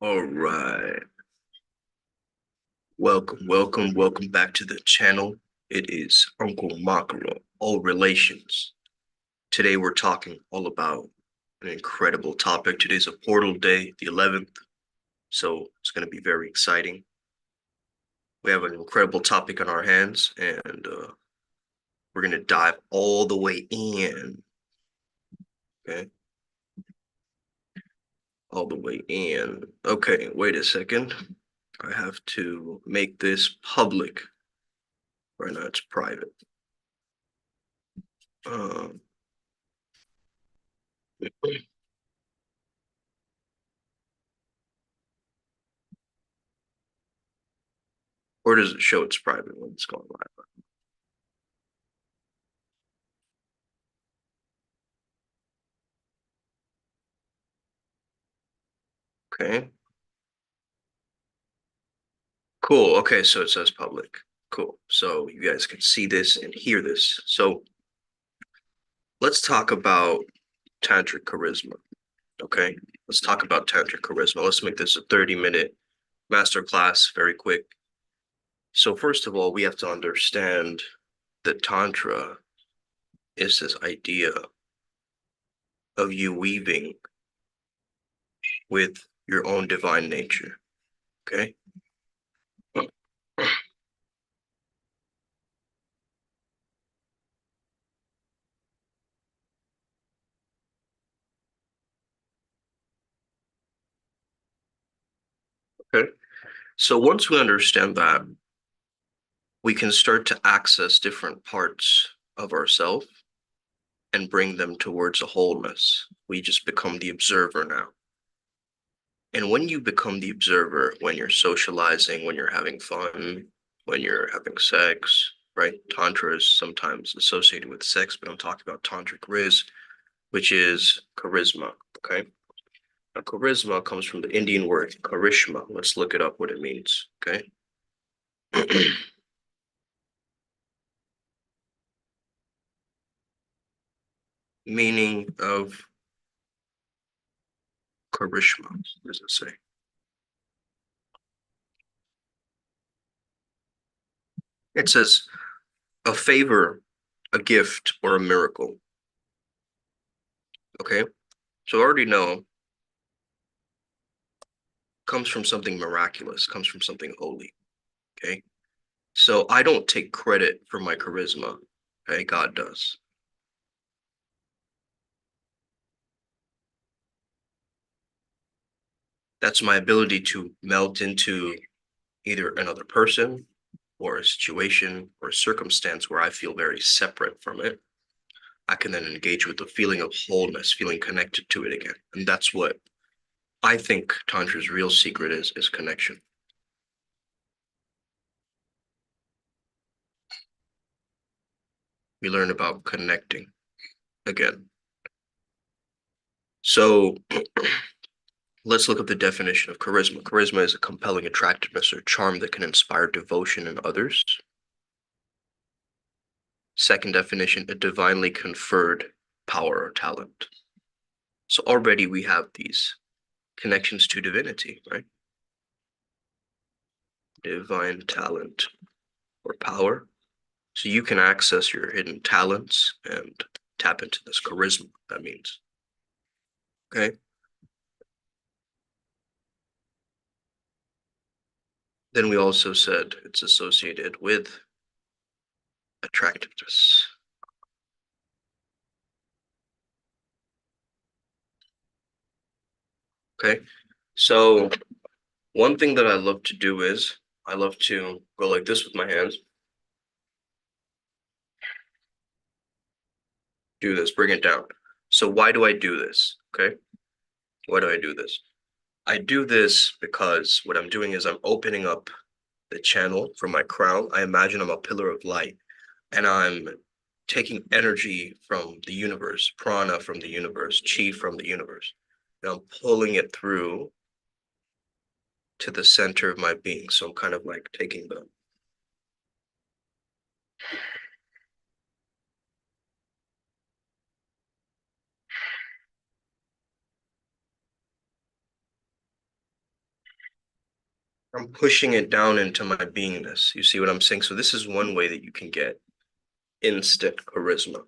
All right. Welcome back to the channel. It is Uncle Makara, all relations. Today we're talking all about an incredible topic. Today's a portal day, the 11th, so it's going to be very exciting. We have an incredible topic on our hands, and we're going to dive all the way in. Okay, all the way in. Okay, wait a second. I have to make this public. Right now it's private. Um, or does it show it's private when it's going live? Okay, cool. Okay, so it says public. Cool. So you guys can see this and hear this. So let's talk about tantric charisma. Okay, let's talk about tantric charisma. Let's make this a 30-minute masterclass, very quick. So first of all, we have to understand that Tantra is this idea of you weaving with your own divine nature. Okay. Okay. So once we understand that, we can start to access different parts of ourselves and bring them towards a wholeness. We just become the observer now. And when you become the observer, when you're socializing, when you're having fun, when you're having sex, right? Tantra is sometimes associated with sex, but I'm talking about tantric RIZZ, which is charisma. Okay. Now, charisma comes from the Indian word karishma. Let's look it up what it means. Okay. Meaning of charisma, what does it say? It says a favor, a gift, or a miracle. Okay. So I already know comes from something miraculous, comes from something holy. Okay. So I don't take credit for my charisma. Okay. God does. That's my ability to melt into either another person or a situation or a circumstance where I feel very separate from it. I can then engage with the feeling of wholeness, feeling connected to it again. And that's what I think Tantra's real secret is connection. We learn about connecting again. So let's look at the definition of charisma. Charisma is a compelling attractiveness or charm that can inspire devotion in others. Second definition, a divinely conferred power or talent. So already we have these connections to divinity, right? Divine talent or power. So you can access your hidden talents and tap into this charisma, that means. Okay. Then we also said it's associated with attractiveness. Okay. So one thing that I love to do is I love to go like this with my hands. Do this, bring it down. So why do I do this? Okay. Why do I do this? I do this because what I'm doing is I'm opening up the channel from my crown. I imagine I'm a pillar of light and I'm taking energy from the universe, prana from the universe, chi from the universe. And I'm pulling it through to the center of my being. So I'm kind of like taking the I'm pushing it down into my beingness. You see what I'm saying? So this is one way that you can get instant charisma.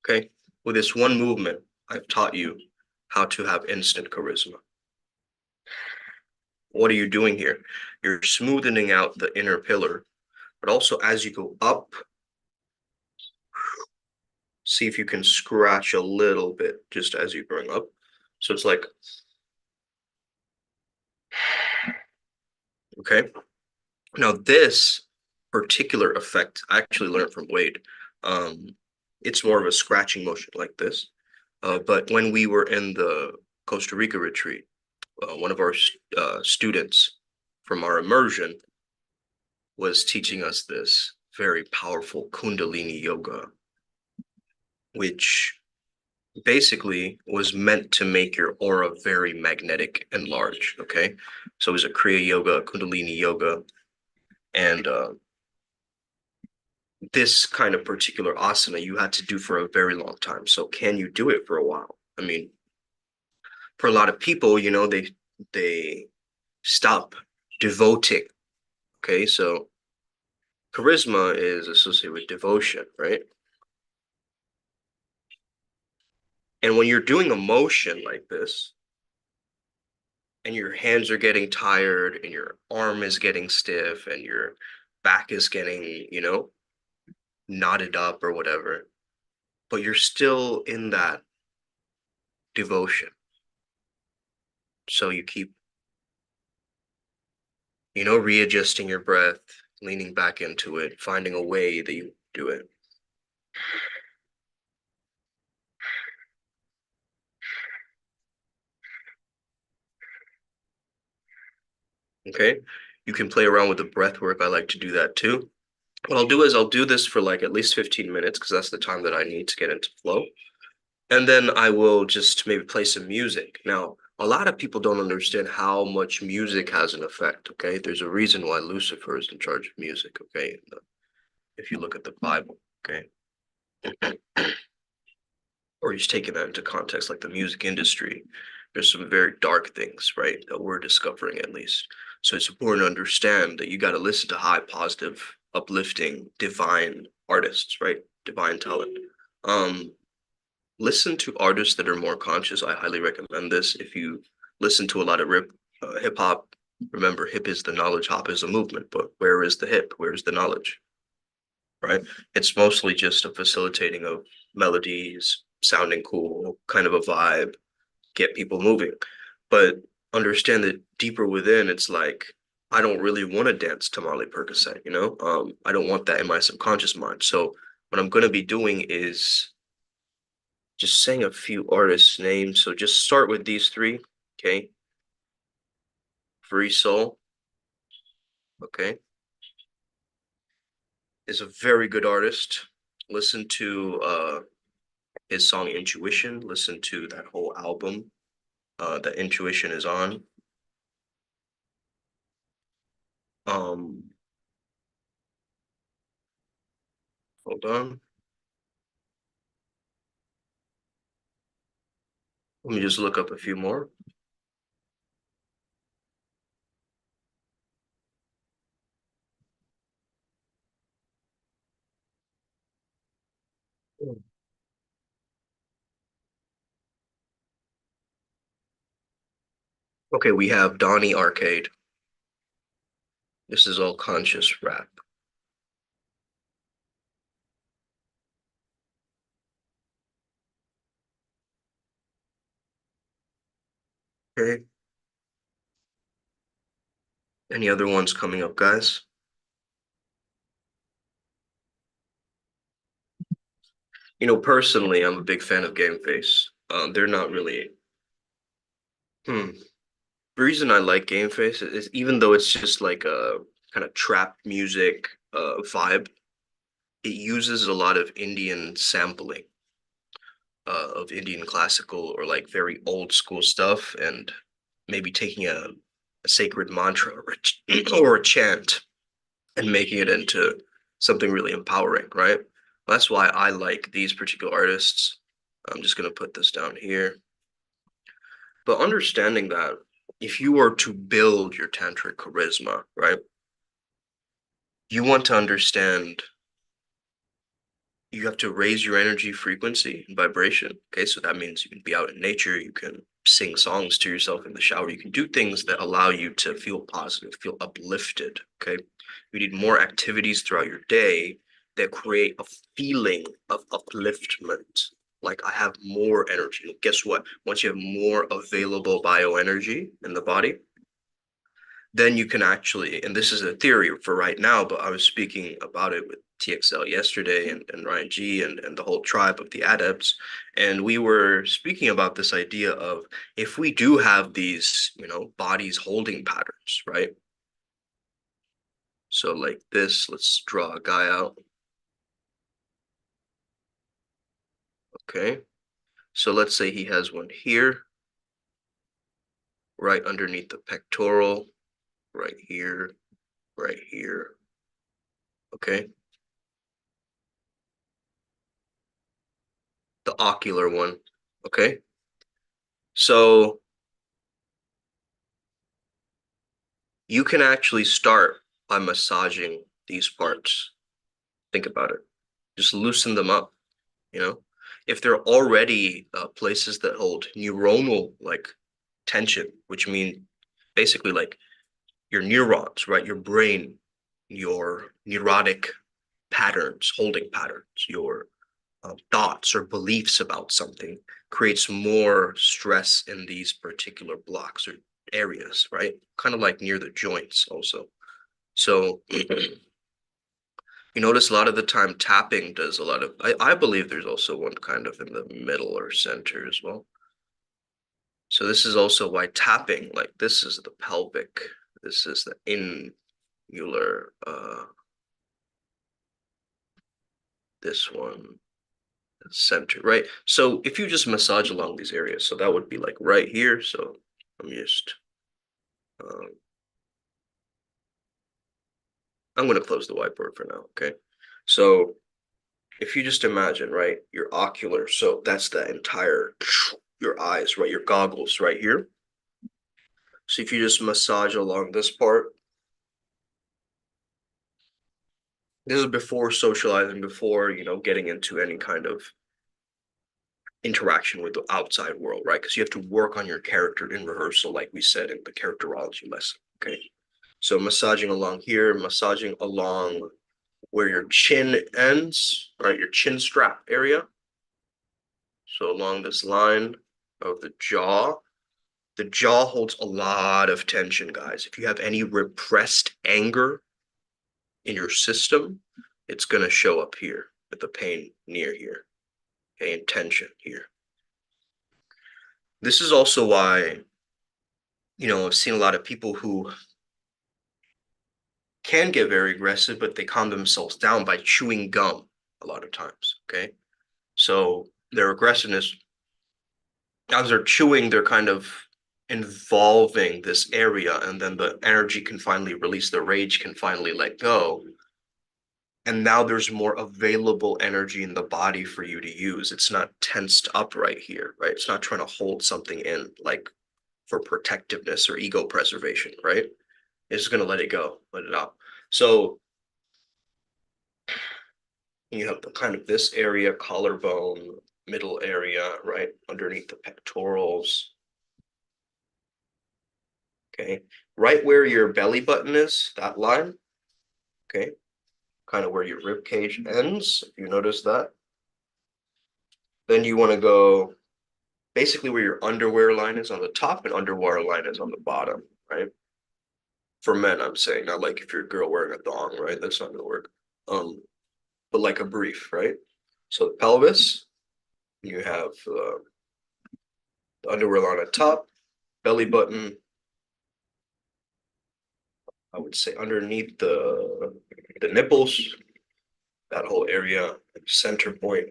Okay? With this one movement, I've taught you how to have instant charisma. What are you doing here? You're smoothing out the inner pillar, but also as you go up, see if you can scratch a little bit just as you bring up. So it's like, okay. Now this particular effect I actually learned from Wade. Um, it's more of a scratching motion like this. But when we were in the Costa Rica retreat, one of our students from our immersion was teaching us this very powerful Kundalini yoga, which basically was meant to make your aura very magnetic and large. Okay. So it was a Kriya yoga, Kundalini yoga, and this kind of particular asana you had to do for a very long time. So can you do it for a while? I mean, for a lot of people, they stop devoting. Okay, so charisma is associated with devotion, right? And when you're doing a motion like this, and your hands are getting tired, and your arm is getting stiff, and your back is getting, knotted up or whatever, but you're still in that devotion. So you keep, readjusting your breath, leaning back into it, finding a way that you do it. Okay. You can play around with the breath work. I like to do that too. What I'll do is I'll do this for like at least 15 minutes because that's the time that I need to get into flow. And then I will just maybe play some music. Now, a lot of people don't understand how much music has an effect. Okay. There's a reason why Lucifer is in charge of music. Okay. If you look at the Bible. Okay. Or he's taking that into context, like the music industry. There's some very dark things, right, that we're discovering at least. So it's important to understand that you got to listen to high, positive, uplifting, divine artists, right? Divine talent. Um, Listen to artists that are more conscious. I highly recommend this. If you listen to a lot of hip hop, remember hip is the knowledge, hop is a movement. But where is the hip? Where is the knowledge? Right? It's mostly just a facilitating of melodies, sounding cool, kind of a vibe, get people moving. But understand that deeper within, it's like, I don't really want to dance Tamale Percocet, I don't want that in my subconscious mind. So what I'm going to be doing is just saying a few artists' names. So just start with these three, okay? Free Soul, okay, is a very good artist. Listen to his song Intuition. Listen to that whole album that Intuition is on. Um, Hold on. Let me just look up a few more. Okay, we have Donnie Arcade. This is all conscious rap. Okay. Any other ones coming up, guys? Personally, I'm a big fan of Game Face. They're not really. Hmm. The reason I like Game Face is even though it's just like a kind of trap music vibe, it uses a lot of Indian sampling of Indian classical or like very old school stuff, and maybe taking a sacred mantra or or a chant and making it into something really empowering, right? That's why I like these particular artists. I'm just gonna put this down here. But understanding that if you are to build your tantric charisma, right, you want to understand you have to raise your energy frequency and vibration. Okay, so that means you can be out in nature, you can sing songs to yourself in the shower, you can do things that allow you to feel positive, feel uplifted. Okay, you need more activities throughout your day that create a feeling of upliftment. Like I have more energy. Guess what? Once you have more available bioenergy in the body, then you can actually, and this is a theory for right now, but I was speaking about it with TXL yesterday and Ryan G and the whole tribe of the adepts. And we were speaking about this idea of if we do have these, bodies holding patterns, right? So like this, let's draw a guy out. Okay. So let's say he has one here, right underneath the pectoral, right here, right here. Okay. The ocular one. Okay. So you can actually start by massaging these parts. Think about it. Just loosen them up, you know? If they're already places that hold neuronal like tension, which mean basically like your neurons, right? Your brain, your neurotic patterns, holding patterns, your thoughts or beliefs about something creates more stress in these particular blocks or areas, right? Kind of like near the joints also. So you notice a lot of the time tapping does a lot of, I believe there's also one kind of in the middle or center as well. So this is also why tapping, like this is the pelvic, this is the ingular, this one, center, right? So if you just massage along these areas, so that would be like right here. So I'm just, um, I'm going to close the whiteboard for now, okay? So if you just imagine, right, your ocular, so that's the entire, your eyes, right, your goggles right here. So if you just massage along this part, this is before socializing, before, getting into any kind of interaction with the outside world, right? Because you have to work on your character in rehearsal, like we said in the characterology lesson, okay? So massaging along here, massaging along where your chin ends, right, your chin strap area. So along this line of the jaw holds a lot of tension, guys. If you have any repressed anger in your system, it's going to show up here with the pain near here, okay, and tension here. This is also why, I've seen a lot of people who can get very aggressive, but they calm themselves down by chewing gum a lot of times, okay? So their aggressiveness, as they're chewing, they're kind of involving this area, and then the energy can finally release, the rage can finally let go. And now there's more available energy in the body for you to use. It's not tensed up right here, right? It's not trying to hold something in like for protectiveness or ego preservation, right? It's just going to let it go, let it out. So you have the kind of this area, collarbone, middle area, right? Underneath the pectorals. Okay. Right where your belly button is, that line. Okay. Kind of where your rib cage ends, if you notice that. Then you want to go basically where your underwear line is on the top and underwear line is on the bottom, right? For men, I'm saying, not like if you're a girl wearing a thong, right? That's not gonna work. But like a brief, right? So the pelvis, you have the underwear line at top, belly button, I would say underneath the nipples, that whole area, center point.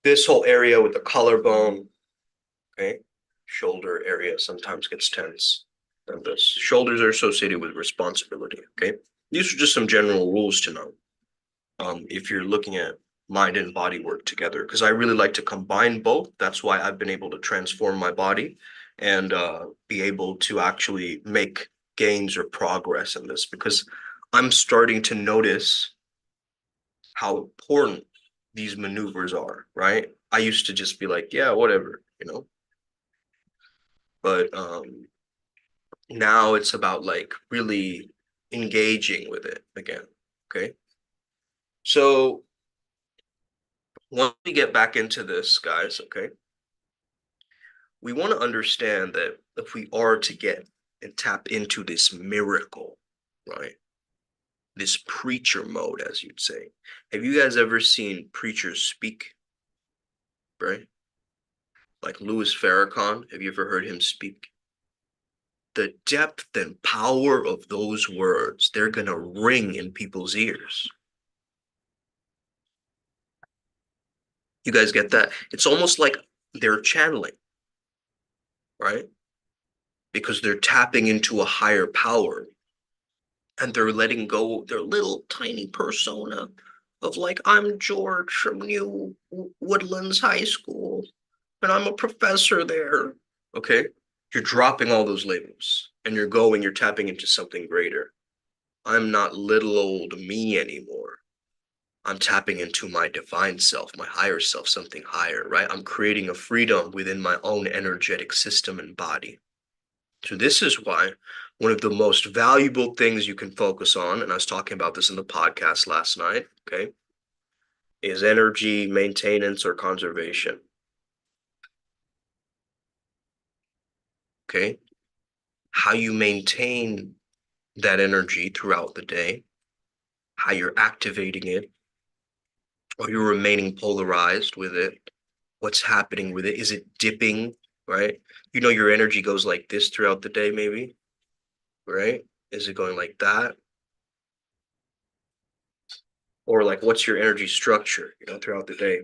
This whole area with the collarbone, okay? Shoulder area sometimes gets tense. And the shoulders are associated with responsibility, okay? These are just some general rules to know. If you're looking at mind and body work together, because I really like to combine both. That's why I've been able to transform my body and be able to actually make gains or progress in this, because I'm starting to notice how important these maneuvers are, right? I used to just be like, yeah, whatever, but now it's about like really engaging with it again. Okay. So once we get back into this, guys, okay, we want to understand that if we are to get and tap into this miracle, right? This preacher mode, as you'd say. Have you guys ever seen preachers speak, right? Like Louis Farrakhan, have you ever heard him speak? The depth and power of those words, they're going to ring in people's ears. You guys get that? It's almost like they're channeling, right? Because they're tapping into a higher power and they're letting go of their little tiny persona of like, I'm George from New Woodlands High School and I'm a professor there. Okay? You're dropping all those labels and you're tapping into something greater. I'm not little old me anymore. I'm tapping into my divine self, my higher self, something higher, right? I'm creating a freedom within my own energetic system and body. So this is why one of the most valuable things you can focus on, and I was talking about this in the podcast last night, okay, is energy maintenance or conservation. Okay? How you maintain that energy throughout the day, how you're activating it, or you're remaining polarized with it, what's happening with it. Is it dipping, right? Your energy goes like this throughout the day, maybe, right? Is it going like that? Or like, what's your energy structure, throughout the day?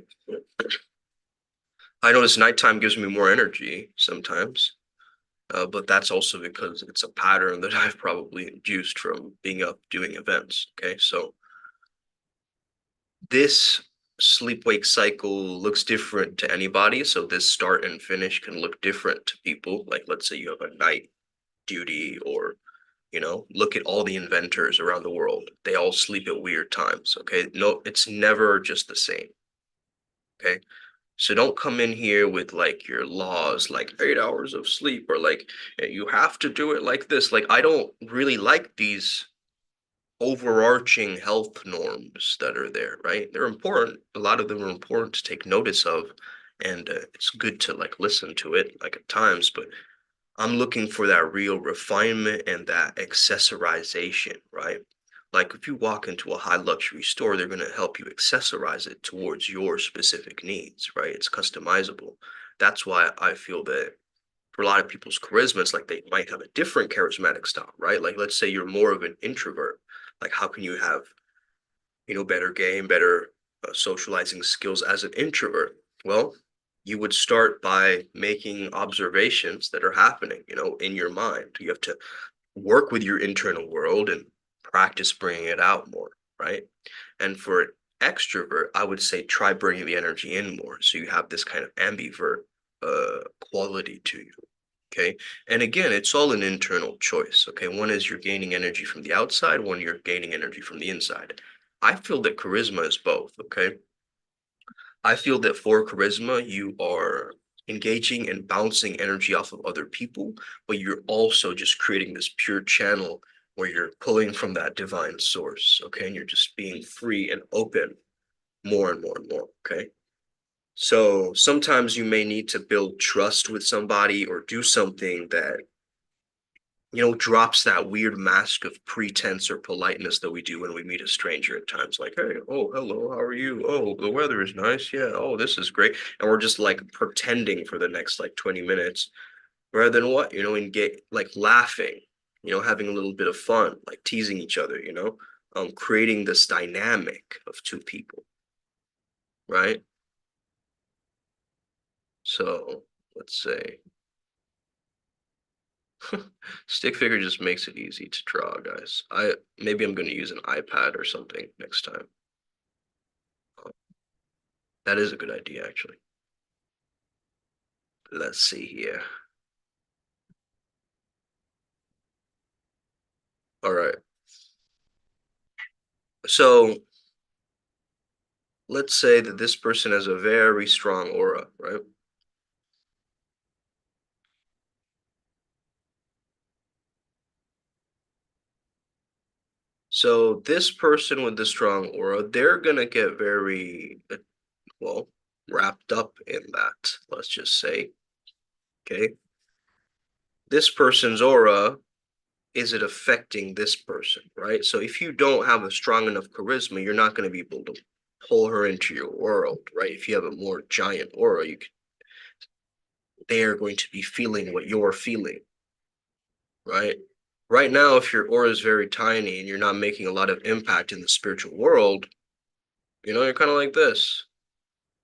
I notice nighttime gives me more energy sometimes, but that's also because it's a pattern that I've probably induced from being up doing events. Okay, so this sleep wake cycle looks different to anybody. So this start and finish can look different to people. Like, let's say you have a night duty, or look at all the inventors around the world. They all sleep at weird times. Okay, no, it's never just the same. Okay, so don't come in here with like your laws, like 8 hours of sleep, or like you have to do it like this. Like, I don't really like these overarching health norms that are there, right? They're important. A lot of them are important to take notice of, and it's good to like listen to it like at times, but I'm looking for that real refinement and that accessorization, right? Like if you walk into a high luxury store, they're going to help you accessorize it towards your specific needs, right? It's customizable. That's why I feel that for a lot of people's charisma, it's like they might have a different charismatic style, right? Like let's say you're more of an introvert. Like how can you have, better game, better socializing skills as an introvert? Well, you would start by making observations that are happening, in your mind. You have to work with your internal world and practice bringing it out more, right? And for an extrovert, I would say try bringing the energy in more. So you have this kind of ambivert quality to you. Okay. And again, it's all an internal choice. Okay. One is you're gaining energy from the outside, one you're gaining energy from the inside. I feel that charisma is both. Okay. I feel that for charisma, you are engaging and bouncing energy off of other people, but you're also just creating this pure channel where you're pulling from that divine source. Okay. And you're just being free and open more and more and more. Okay. So sometimes you may need to build trust with somebody or do something that drops that weird mask of pretense or politeness that we do when we meet a stranger at times. Like, hey, oh, hello, how are you? Oh, the weather is nice. Yeah. Oh, this is great. And we're just like pretending for the next like 20 minutes rather than what, and get like laughing, having a little bit of fun, like teasing each other, creating this dynamic of two people, right? So let's say stick figure just makes it easy to draw, guys. Maybe I'm going to use an iPad or something next time. That is a good idea, actually. Let's see here. All right. So let's say that this person has a very strong aura, right? So this person with the strong aura, they're gonna get very, well, wrapped up in that, let's just say. Okay. This person's aura, is it affecting this person, right? So if you don't have a strong enough charisma, you're not going to be able to pull her into your world, right? If you have a more giant aura, they are going to be feeling what you're feeling, right? Right now, if your aura is very tiny and you're not making a lot of impact in the spiritual world, you're kind of like this.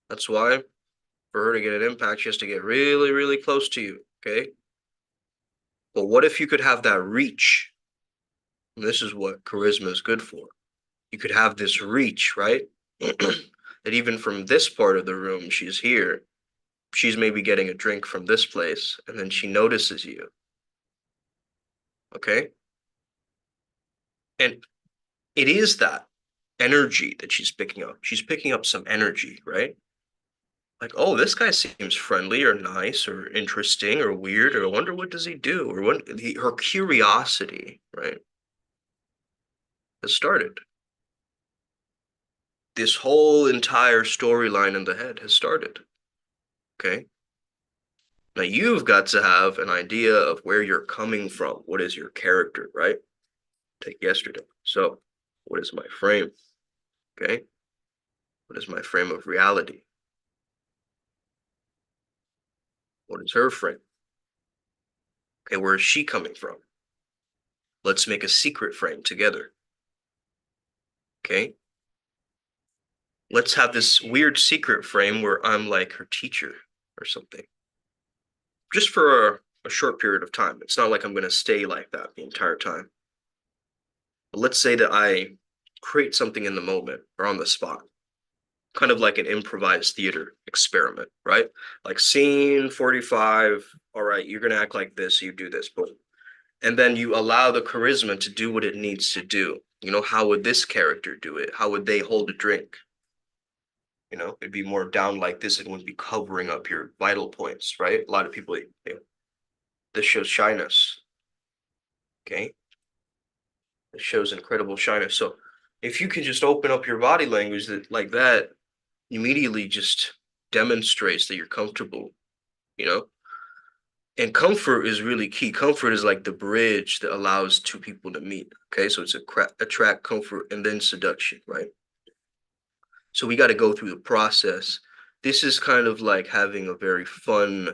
That's why for her to get an impact, she has to get really, really close to you, okay? But what if you could have that reach? And this is what charisma is good for. You could have this reach, right? That even from this part of the room, she's here. She's maybe getting a drink from this place, and then she notices you. Okay. And it is that energy that she's picking up. She's picking up some energy, right? Like, oh, this guy seems friendly or nice or interesting or weird, or I wonder what does he do? Or her curiosity, right, has started. This whole entire storyline in the head has started. Okay. Now you've got to have an idea of where you're coming from. What is your character, right? Take yesterday. So, what is my frame? Okay. What is my frame of reality? What is her frame? Okay, where is she coming from? Let's make a secret frame together. Okay. Let's have this weird secret frame where I'm like her teacher or something. Just for a short period of time. It's not like I'm going to stay like that the entire time. But let's say that I create something in the moment or on the spot, kind of like an improvised theater experiment, right? Like scene 45, all right, you're going to act like this, you do this, boom. And then you allow the charisma to do what it needs to do. How would this character do it? How would they hold a drink? It'd be more down like this. It wouldn't be covering up your vital points, right? A lot of people, this shows shyness, okay? It shows incredible shyness. So if you can just open up your body language like that, immediately just demonstrates that you're comfortable, you know? And comfort is really key. Comfort is like the bridge that allows two people to meet. Okay, so it's attract, comfort, and then seduction, right? So we got to go through the process. This is kind of like having a very fun,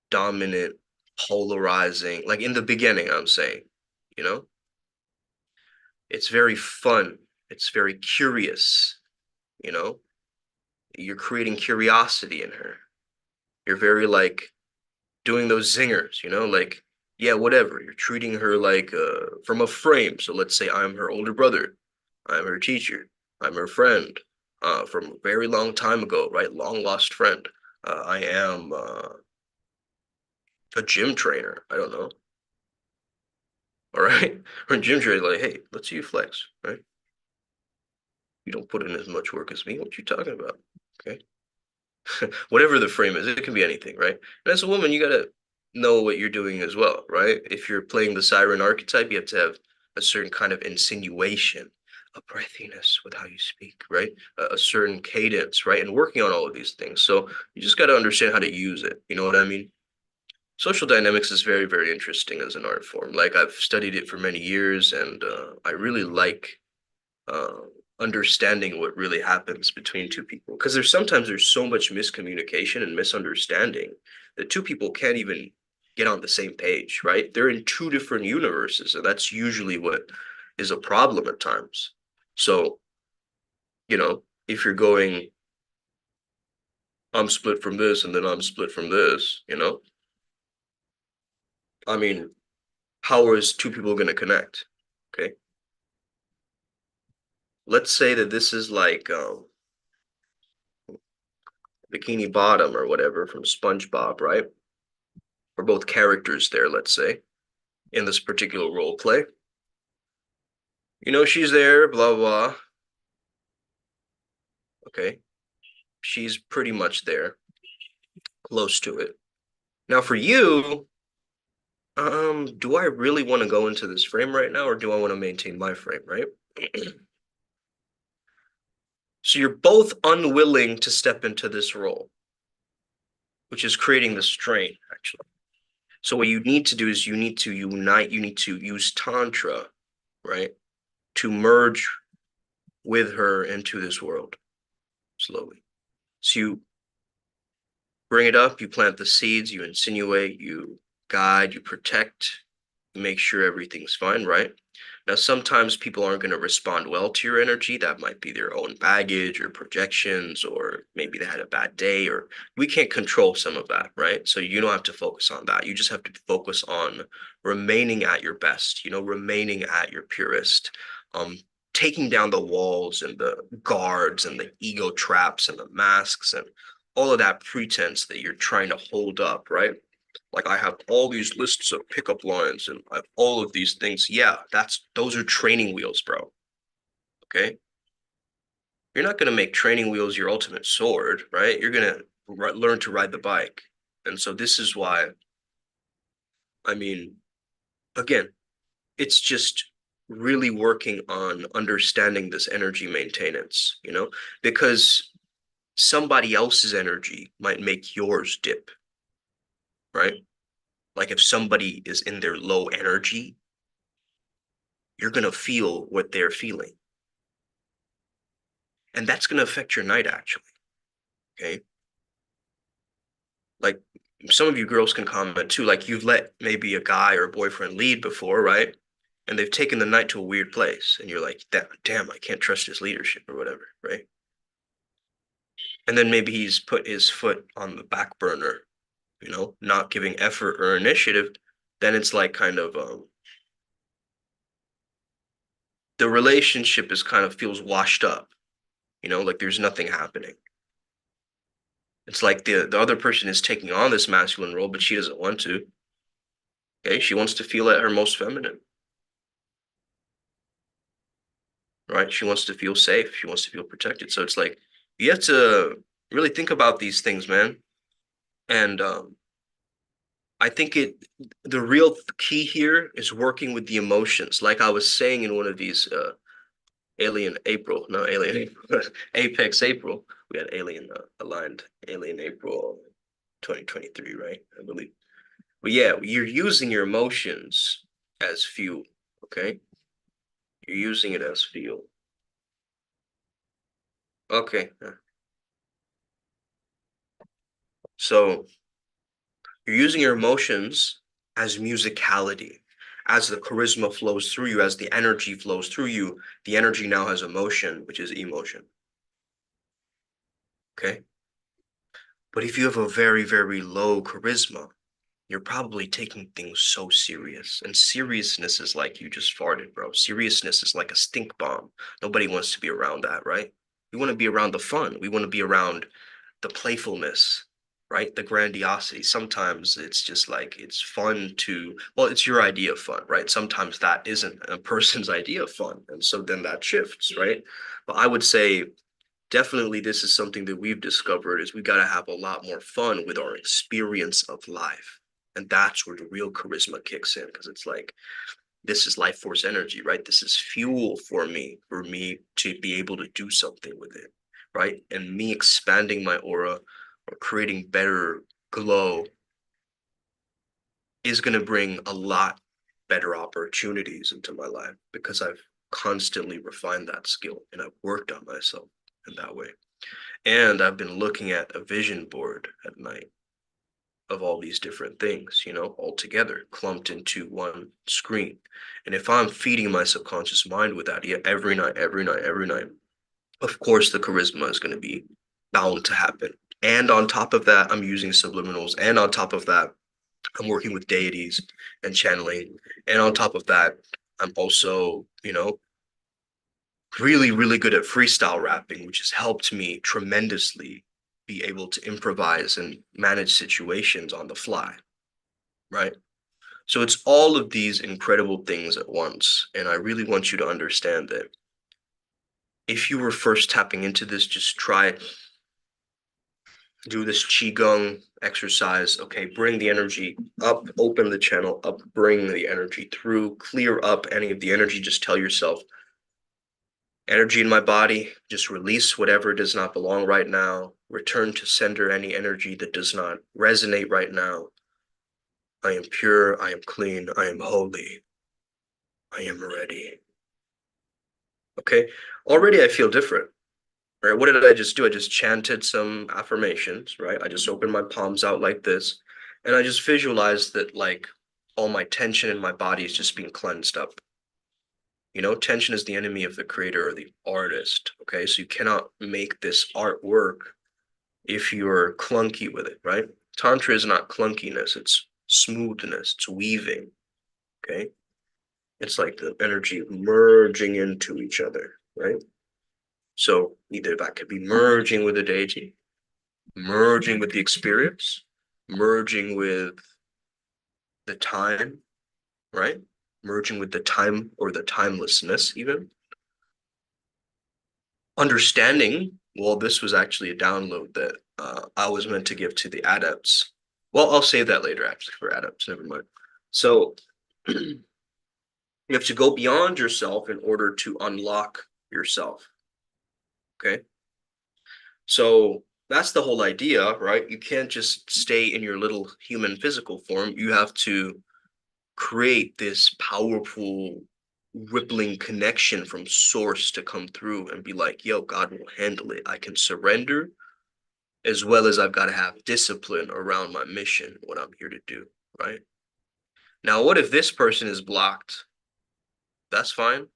dominant, polarizing, like in the beginning, I'm saying, you know, it's very fun. It's very curious, you know, you're creating curiosity in her. You're very like doing those zingers, like, yeah, whatever. You're treating her like from a frame. So let's say I'm her older brother, I'm her teacher, I'm her friend from a very long time ago, right? Long lost friend. I am a gym trainer. I don't know. All right. Or a gym trainer, like, hey, let's see you flex, right? You don't put in as much work as me. What you talking about? Okay. Whatever the frame is, it can be anything, right? And as a woman, you gotta know what you're doing as well, right? If you're playing the siren archetype, you have to have a certain kind of insinuation, a breathiness with how you speak, right? A certain cadence, right? And working on all of these things. So you just got to understand how to use it. You know what I mean? Social dynamics is very, very interesting as an art form. Like I've studied it for many years, and I really like uh, understanding what really happens between two people. Because there's so much miscommunication and misunderstanding that two people can't even get on the same page, right? They're in two different universes, and that's usually what is a problem at times. So, if you're going, I'm split from this, and then I'm split from this, I mean, how is two people going to connect? Okay. Let's say that this is like Bikini Bottom or whatever from SpongeBob, right? Or both characters there, let's say, in this particular role play. You know, she's there, blah, blah. Okay. She's pretty much there, close to it. Now for you, do I really want to go into this frame right now, or do I want to maintain my frame, right? So you're both unwilling to step into this role, which is creating the strain, actually. So what you need to do is you need to unite, you need to use Tantra, right? To merge with her into this world slowly. So you bring it up, you plant the seeds, you insinuate, you guide, you protect, you make sure everything's fine, right? Now, sometimes people aren't going to respond well to your energy. That might be their own baggage or projections, or maybe they had a bad day, or we can't control some of that, right? So you don't have to focus on that. You just have to focus on remaining at your best, remaining at your purest, taking down the walls and the guards and the ego traps and the masks and all of that pretense that you're trying to hold up, right? Like I have all these lists of pickup lines and I have all of these things. Yeah, those are training wheels, bro. Okay? You're not going to make training wheels your ultimate sword, right? You're going to learn to ride the bike. And so this is why, I mean, again, it's just really working on understanding this energy maintenance, because somebody else's energy might make yours dip, right? Like if somebody is in their low energy, you're going to feel what they're feeling. And that's going to affect your night, actually. Okay. Like some of you girls can comment too. Like you've let maybe a guy or a boyfriend lead before, right? And they've taken the night to a weird place. And you're like, damn, I can't trust his leadership or whatever, right? And then maybe he's put his foot on the back burner, not giving effort or initiative. Then it's like kind of the relationship is kind of feels washed up, like there's nothing happening. It's like the other person is taking on this masculine role, but she doesn't want to. Okay, she wants to feel at her most feminine, right? She wants to feel safe. She wants to feel protected. So it's like you have to really think about these things, man. And I think the real key here is working with the emotions. Like I was saying in one of these Alien April, no Alien April, Apex April. We had Alien aligned Alien April 2023, right? I believe. But yeah, you're using your emotions as fuel, okay? You're using it as fuel. Okay. So you're using your emotions as musicality. As the charisma flows through you, as the energy flows through you, the energy now has emotion, which is emotion. Okay? But if you have a very, very low charisma, you're probably taking things so serious. And seriousness is like you just farted, bro. Seriousness is like a stink bomb. Nobody wants to be around that, right? We want to be around the fun. We want to be around the playfulness, right? The grandiosity. Sometimes it's just like it's fun well, it's your idea of fun, right? Sometimes that isn't a person's idea of fun. And so then that shifts, right? But I would say definitely this is something that we've discovered is we got to have a lot more fun with our experience of life. And that's where the real charisma kicks in because it's like this is life force energy, right? This is fuel for me to be able to do something with it, right? And me expanding my aura or creating better glow is going to bring a lot better opportunities into my life because I've constantly refined that skill and I've worked on myself in that way. And I've been looking at a vision board at night of all these different things, all together, clumped into one screen. And if I'm feeding my subconscious mind with that, yeah, every night, of course the charisma is going to be bound to happen. And on top of that, I'm using subliminals. And on top of that, I'm working with deities and channeling. And on top of that, I'm also, really, really good at freestyle rapping, which has helped me tremendously be able to improvise and manage situations on the fly, right? So it's all of these incredible things at once. And I really want you to understand that if you were first tapping into this, just try do this qigong exercise. Okay, bring the energy up, open the channel up, bring the energy through, clear up any of the energy. Just tell yourself, energy in my body, just release whatever does not belong right now. Return to sender any energy that does not resonate right now. I am pure, I am clean, I am holy, I am ready. Okay, already I feel different. Right, what did I just do? I just chanted some affirmations, right? I just opened my palms out like this, and I just visualized that like all my tension in my body is just being cleansed up. You know, tension is the enemy of the creator or the artist. Okay, so you cannot make this artwork if you're clunky with it, right? Tantra is not clunkiness, it's smoothness, it's weaving. Okay, it's like the energy merging into each other, right? So either that could be merging with the deity, merging with the experience, merging with the time, right? Merging with the time or the timelessness, even. Understanding, well, this was actually a download that I was meant to give to the adepts. Well, I'll save that later, actually, for adepts. Never mind. So you have to go beyond yourself in order to unlock yourself. Okay. So that's the whole idea, right? You can't just stay in your little human physical form. You have to create this powerful rippling connection from source to come through and be like, yo, God will handle it. I can surrender as well as I've got to have discipline around my mission, what I'm here to do, right? Now, what if this person is blocked? That's fine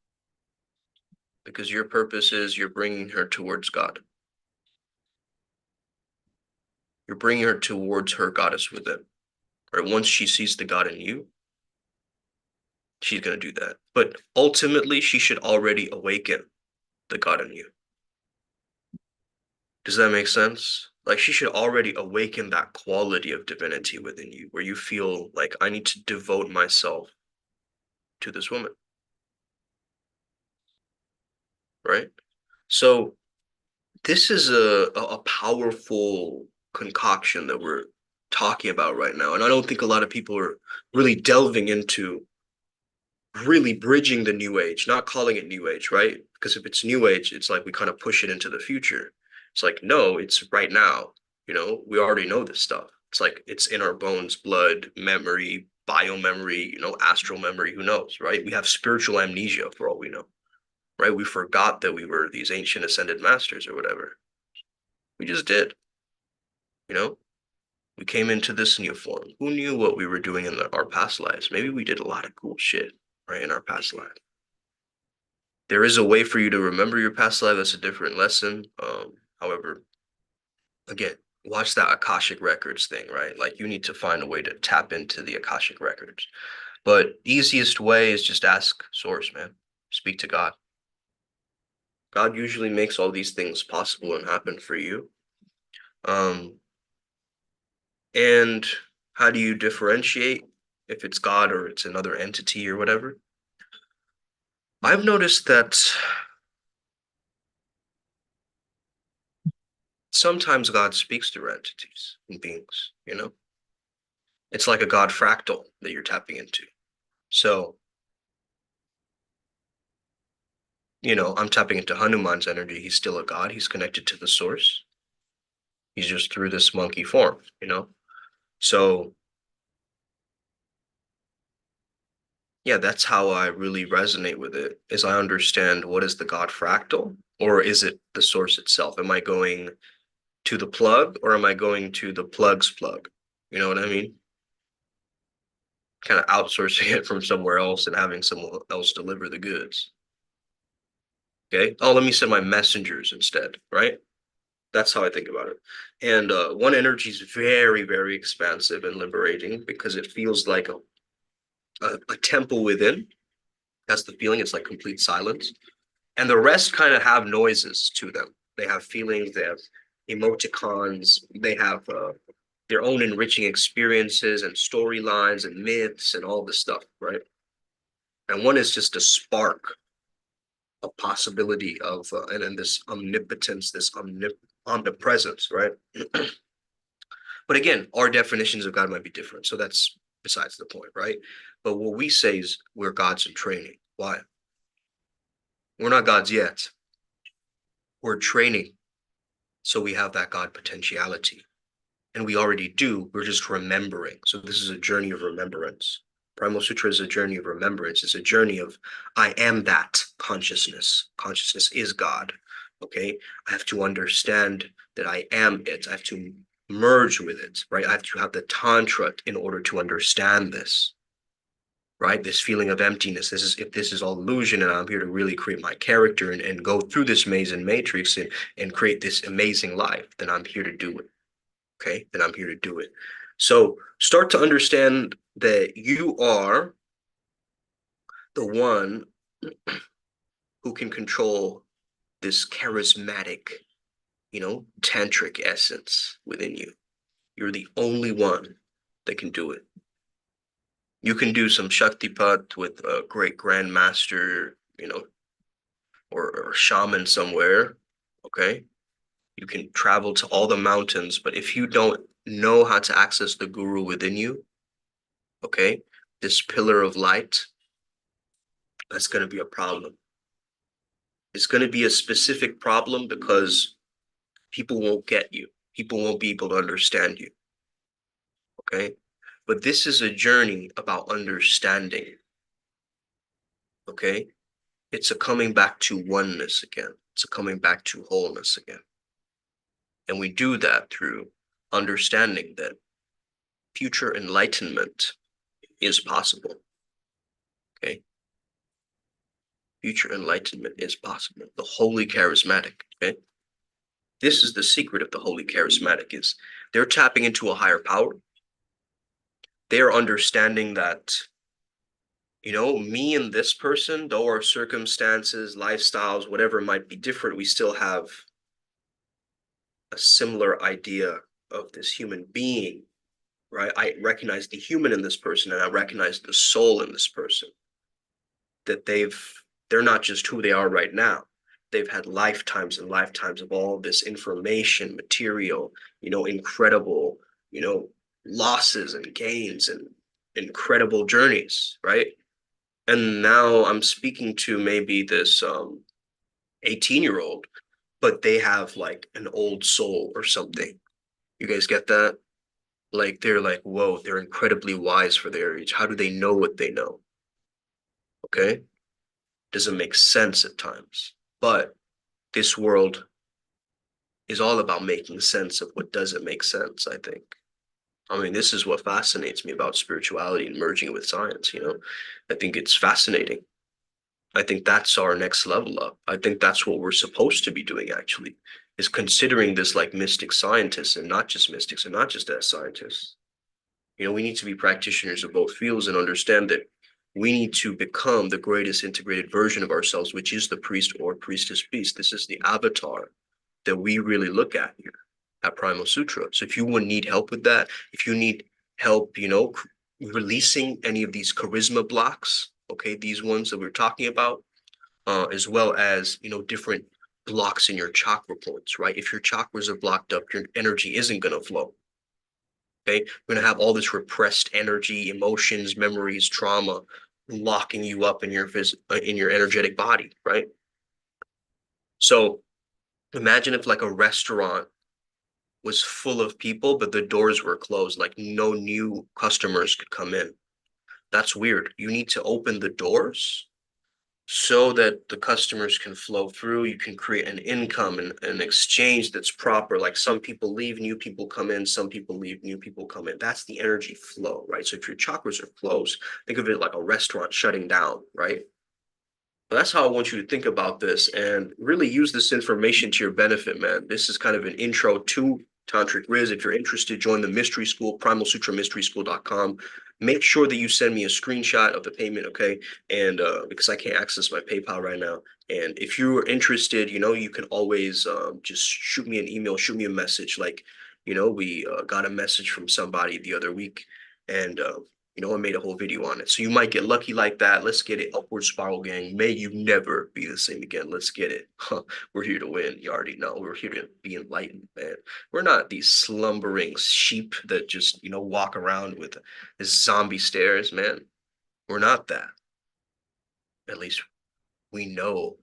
because your purpose is you're bringing her towards God. You're bringing her towards her goddess within, right? Once she sees the God in you, she's going to do that. But ultimately, she should already awaken the God in you. Does that make sense? Like she should already awaken that quality of divinity within you where you feel like I need to devote myself to this woman, right? So this is a powerful concoction that we're talking about right now. And I don't think a lot of people are really delving into really bridging the new age, not calling it new age, right? Because if it's new age, it's like we kind of push it into the future. It's like, no, it's right now. You know, we already know this stuff. It's like it's in our bones, blood, memory, biomemory, you know, astral memory, who knows, right? We have spiritual amnesia for all we know, right? We forgot that we were these ancient ascended masters or whatever. We just did, you know? We came into this new form. Who knew what we were doing in our past lives? Maybe we did a lot of cool shit, right, in our past life. There is a way for you to remember your past life. That's a different lesson. However, again, watch that Akashic Records thing, right? Like you need to find a way to tap into the Akashic Records. But easiest way is just ask Source, man. Speak to God. God usually makes all these things possible and happen for you. Um, and how do you differentiate if it's God or it's another entity or whatever? I've noticed that sometimes God speaks through entities and beings, you know? It's like a God fractal that you're tapping into. So, you know, I'm tapping into Hanuman's energy. He's still a God. He's connected to the source. He's just through this monkey form, you know? So, yeah, that's how I really resonate with it, is I understand what is the God fractal, or is it the source itself? Am I going to the plug or am I going to the plug's plug? You know what I mean? Kind of outsourcing it from somewhere else and having someone else deliver the goods. Okay. Oh, let me send my messengers instead, right? That's how I think about it. And one energy is very, very expansive and liberating because it feels like a temple within. That's the feeling. It's like complete silence. And the rest kind of have noises to them. They have feelings, they have emoticons. They have their own enriching experiences and storylines and myths and all this stuff, right? And one is just a spark of possibility of and then this omnipotence, this omnipresence, right? But again, our definitions of God might be different, so that's besides the point, right? But what we say is we're gods in training. Why? We're not gods yet. We're training, so we have that God potentiality. And we already do, we're just remembering. So this is a journey of remembrance. Primal Sutra is a journey of remembrance. It's a journey of, I am that consciousness. Consciousness is God. Okay. I have to understand that I am it. I have to merge with it, right? I have to have the Tantra in order to understand this, right? This feeling of emptiness. This is, if this is all illusion and I'm here to really create my character and go through this maze and matrix and create this amazing life, then I'm here to do it. Okay, then I'm here to do it. So start to understand that you are the one who can control this charismatic, tantric essence within you. You're the only one that can do it. You can do some Shaktipat with a great grandmaster, or shaman somewhere. Okay. You can travel to all the mountains, but if you don't know how to access the guru within you, okay, this pillar of light, that's going to be a problem. It's going to be a specific problem because people won't get you. People won't be able to understand you. Okay. But this is a journey about understanding. Okay. It's a coming back to oneness again. It's a coming back to wholeness again. And we do that through understanding that future enlightenment is possible. Okay. Future enlightenment is possible. The holy charismatic. Okay. This is the secret of the holy charismatic, is they're tapping into a higher power. They're understanding that, me and this person, though our circumstances, lifestyles, whatever might be different, we still have a similar idea of this human being, right? I recognize the human in this person and I recognize the soul in this person. That they're not just who they are right now. They've had lifetimes and lifetimes of all this information, material, incredible, losses and gains and incredible journeys, right? And now I'm speaking to maybe this 18-year-old, but they have like an old soul or something. You guys get that? Like they're like, whoa, they're incredibly wise for their age. How do they know what they know? Okay. Doesn't make sense at times. But this world is all about making sense of what doesn't make sense, I think. I mean, this is what fascinates me about spirituality and merging it with science, I think it's fascinating. I think that's our next level up. I think that's what we're supposed to be doing, actually, is considering this like mystic scientists and not just mystics and not just as scientists. We need to be practitioners of both fields and understand that we need to become the greatest integrated version of ourselves, which is the priest or priestess beast. This is the avatar that we really look at here at Primal Sutra. So if you would need help with that, if you need help, releasing any of these charisma blocks, okay, these ones that we're talking about, as well as, different blocks in your chakra points, right? If your chakras are blocked up, your energy isn't going to flow. Okay, you're going to have all this repressed energy, emotions, memories, trauma locking you up in your energetic body, right? So imagine if like a restaurant was full of people, but the doors were closed, like no new customers could come in. That's weird. You need to open the doors so that the customers can flow through. You can create an income and an exchange that's proper. Like some people leave, new people come in, some people leave, new people come in. That's the energy flow, right? So if your chakras are closed, think of it like a restaurant shutting down, right? But that's how I want you to think about this and really use this information to your benefit, man. This is kind of an intro to Tantric RIZZ. If you're interested, join the mystery school, primalsutramysteryschool.com. Make sure that you send me a screenshot of the payment, okay? And because I can't access my PayPal right now. And if you are interested, you can always just shoot me an email, shoot me a message. Like, we got a message from somebody the other week, and I made a whole video on it. So you might get lucky like that. Let's get it. Upward Spiral Gang. May you never be the same again. Let's get it. We're here to win. You already know. We're here to be enlightened, man. We're not these slumbering sheep that just, walk around with zombie stares, man. We're not that. At least we know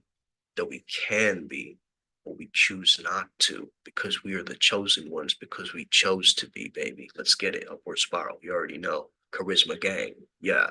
that we can be, but we choose not to because we are the chosen ones, because we chose to be, baby. Let's get it. Upward Spiral. You already know. Charisma Gang. Yeah.